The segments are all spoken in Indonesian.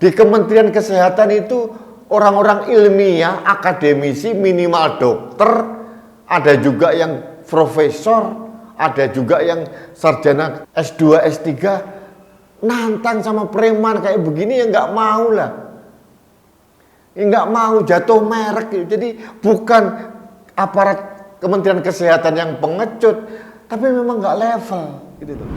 Di Kementerian Kesehatan itu orang-orang ilmiah, akademisi, minimal dokter, ada juga yang profesor, ada juga yang sarjana S2, S3, nantang sama preman kayak begini ya nggak mau lah. Ya nggak mau, jatuh merek. Jadi bukan aparat Kementerian Kesehatan yang pengecut, tapi memang nggak level gitu tuh.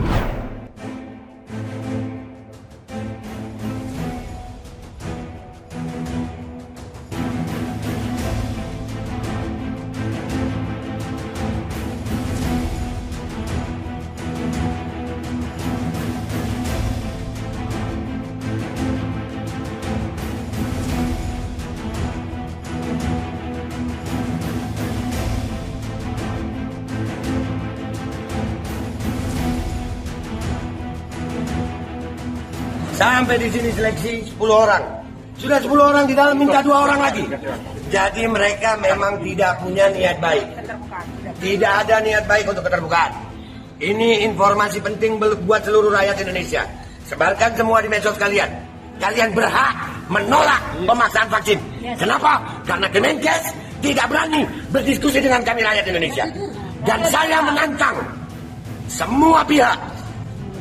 Sampai di sini seleksi 10 orang. Sudah 10 orang di dalam, minta 2 orang lagi. Jadi mereka memang tidak punya niat baik. Tidak ada niat baik untuk keterbukaan. Ini informasi penting buat seluruh rakyat Indonesia. Sebarkan semua di medsos kalian. Kalian berhak menolak pemaksaan vaksin. Kenapa? Karena Kemenkes tidak berani berdiskusi dengan kami rakyat Indonesia. Dan saya menantang semua pihak,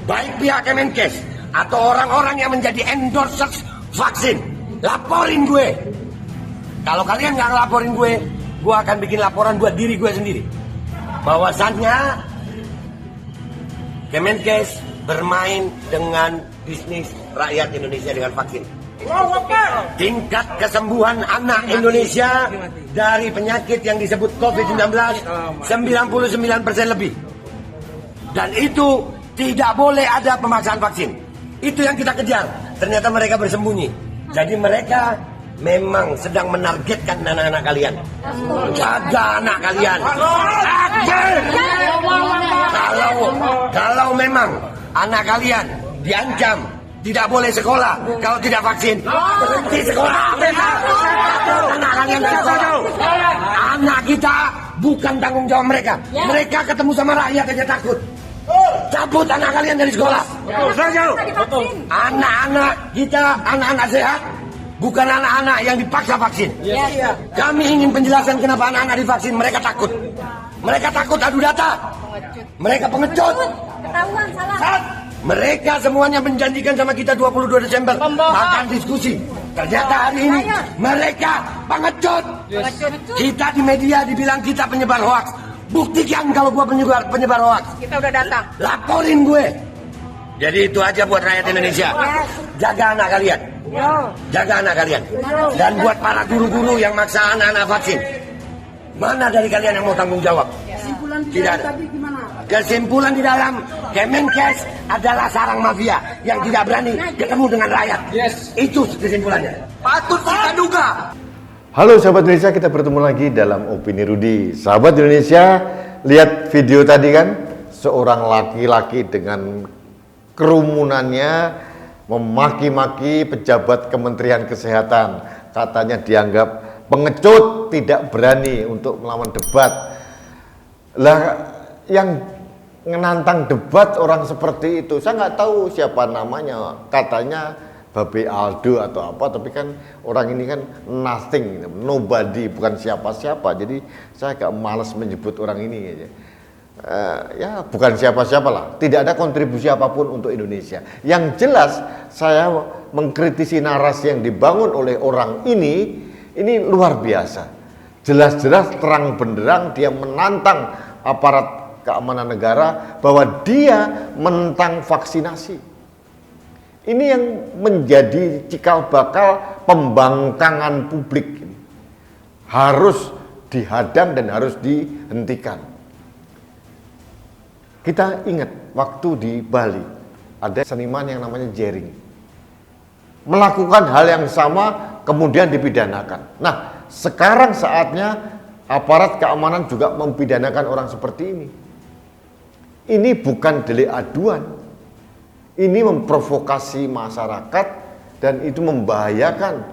baik pihak Kemenkes atau orang-orang yang menjadi endorsers vaksin, laporin gue. Kalau kalian nggak ngelaporin gue akan bikin laporan buat diri gue sendiri. Bahwasannya Kemenkes bermain dengan bisnis rakyat Indonesia dengan vaksin. Tingkat kesembuhan anak Indonesia dari penyakit yang disebut COVID-19 99% lebih. Dan itu tidak boleh ada pemaksaan vaksin. Itu yang kita kejar. Ternyata mereka bersembunyi. Jadi mereka memang sedang menargetkan anak-anak kalian. Jaga anak kalian. Kalau memang anak kalian diancam tidak boleh sekolah kalau tidak vaksin, berhenti sekolah. Anak kalian sekolah. Anak kita bukan tanggung jawab mereka. Mereka ketemu sama rakyat aja takut. Cabut anak kalian dari sekolah. Anak-anak kita, anak-anak sehat, bukan anak-anak yang dipaksa vaksin. Kami ingin penjelasan kenapa anak-anak divaksin. Mereka takut. Mereka takut adu data. Mereka pengecut. Ketahuan salah. Mereka semuanya menjanjikan sama kita 22 Desember makan diskusi. Ternyata hari ini mereka pengecut. Kita di media dibilang kita penyebar hoaks. Buktikan kalau gua penyebar hoaks. Kita udah datang. Laporin gue. Jadi itu aja buat rakyat Indonesia. Jaga anak kalian. Jaga anak kalian. Dan buat para guru-guru yang maksa anak-anak vaksin. Mana dari kalian yang mau tanggung jawab? Tidak ada. Kesimpulan di dalam Kemenkes adalah sarang mafia yang tidak berani ketemu dengan rakyat. Itu kesimpulannya. Patut kita duga. Halo sahabat Indonesia, kita bertemu lagi dalam Opini Rudi. Sahabat Indonesia, lihat video tadi kan? Seorang laki-laki dengan kerumunannya memaki-maki pejabat Kementerian Kesehatan. Katanya dianggap pengecut, tidak berani untuk melawan debat. Lah, yang menantang debat orang seperti itu, saya nggak tahu siapa namanya. Katanya Babe Aldo atau apa, tapi kan orang ini kan nothing, nobody, bukan siapa-siapa. Jadi saya agak malas menyebut orang ini. Ya bukan siapa-siapa lah, tidak ada kontribusi apapun untuk Indonesia. Yang jelas saya mengkritisi narasi yang dibangun oleh orang ini luar biasa. Jelas-jelas terang benderang dia menantang aparat keamanan negara bahwa dia menentang vaksinasi. Ini yang menjadi cikal bakal pembangkangan publik ini. Harus dihadang dan harus dihentikan. Kita ingat waktu di Bali ada seniman yang namanya Jering. Melakukan hal yang sama kemudian dipidanakan. Nah, sekarang saatnya aparat keamanan juga mempidanakan orang seperti ini. Ini bukan delik aduan. Ini memprovokasi masyarakat dan itu membahayakan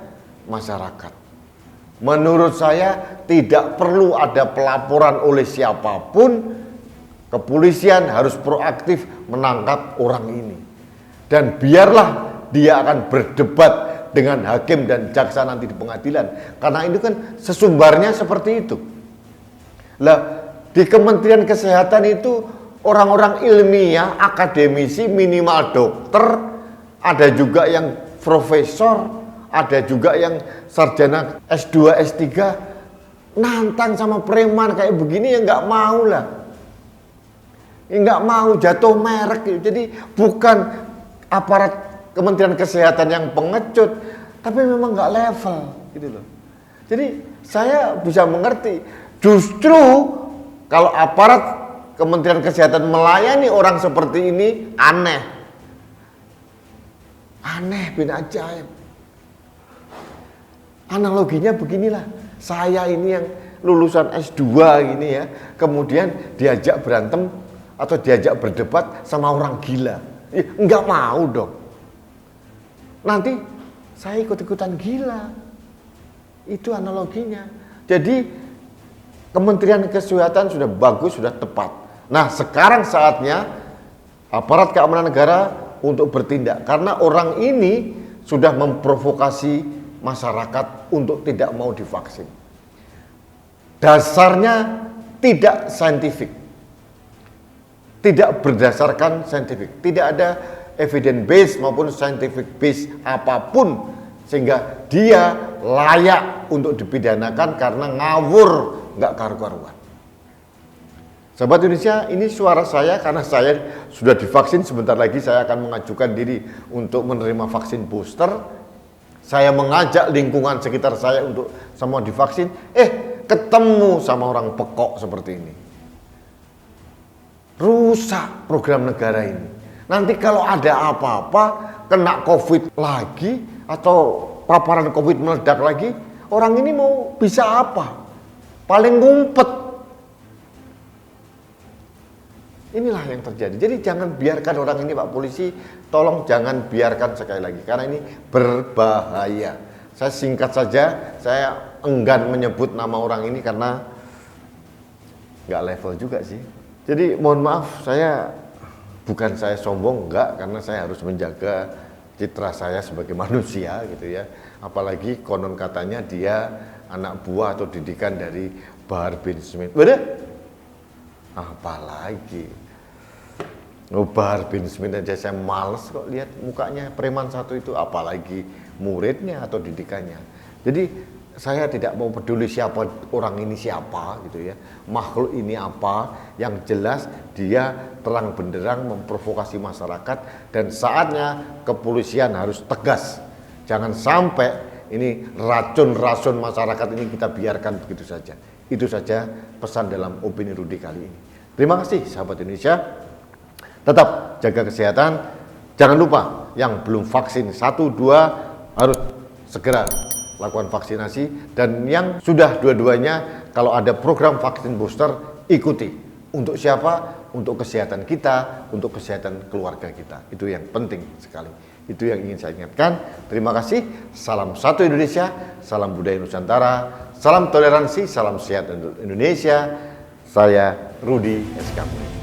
masyarakat. Menurut saya tidak perlu ada pelaporan oleh siapapun. Kepolisian harus proaktif menangkap orang ini. Dan biarlah dia akan berdebat dengan hakim dan jaksa nanti di pengadilan. Karena itu kan sesumbarnya seperti itu. Lah, di Kementerian Kesehatan itu orang-orang ilmiah, akademisi, minimal dokter, ada juga yang profesor, ada juga yang sarjana S2, S3, nantang sama preman kayak begini ya nggak mau lah. Ya nggak mau, jatuh merek gitu. Jadi bukan aparat Kementerian Kesehatan yang pengecut, tapi memang nggak level gitu loh. Jadi saya bisa mengerti, justru kalau aparat Kementerian Kesehatan melayani orang seperti ini aneh. Aneh bin ajaib. Analoginya beginilah, saya ini yang lulusan S2 gini ya, kemudian diajak berantem atau diajak berdebat sama orang gila. Enggak mau dong. Nanti saya ikut-ikutan gila. Itu analoginya. Jadi Kementerian Kesehatan sudah bagus, sudah tepat. Nah, sekarang saatnya aparat keamanan negara untuk bertindak. Karena orang ini sudah memprovokasi masyarakat untuk tidak mau divaksin. Dasarnya tidak saintifik. Tidak berdasarkan saintifik. Tidak ada evidence base maupun scientific base apapun. Sehingga dia layak untuk dipidanakan karena ngawur, nggak karu-karuan. Sahabat Indonesia, ini suara saya karena saya sudah divaksin. Sebentar lagi saya akan mengajukan diri untuk menerima vaksin booster. Saya mengajak lingkungan sekitar saya untuk semua divaksin. Ketemu sama orang pekok seperti ini. Rusak program negara ini. Nanti kalau ada apa-apa, kena COVID lagi atau paparan COVID meledak lagi, orang ini mau bisa apa? Paling ngumpet. Inilah yang terjadi. Jadi jangan biarkan orang ini, Pak Polisi, tolong jangan biarkan sekali lagi. Karena ini berbahaya. Saya singkat saja, saya enggan menyebut nama orang ini karena nggak level juga sih. Jadi mohon maaf, bukan saya sombong, enggak. Karena saya harus menjaga citra saya sebagai manusia gitu ya. Apalagi konon katanya dia anak buah atau didikan dari Bahar bin Smith. Bener? Apalagi Bahar bin Smith aja saya males kok lihat mukanya preman satu itu, apalagi muridnya atau didikannya. Jadi saya tidak mau peduli siapa orang ini, siapa gitu ya, makhluk ini apa, yang jelas dia terang benderang memprovokasi masyarakat dan saatnya kepolisian harus tegas. Jangan sampai ini racun-racun masyarakat ini kita biarkan begitu saja. Itu saja pesan dalam opini Rudi kali ini. Terima kasih sahabat Indonesia. Tetap jaga kesehatan. Jangan lupa yang belum vaksin 1, 2 harus segera lakukan vaksinasi. Dan yang sudah dua-duanya, kalau ada program vaksin booster, ikuti. Untuk siapa? Untuk kesehatan kita, untuk kesehatan keluarga kita. Itu yang penting sekali. Itu yang ingin saya ingatkan. Terima kasih. Salam satu Indonesia, salam budaya Nusantara, salam toleransi, salam sehat untuk Indonesia. Saya Rudi SKP.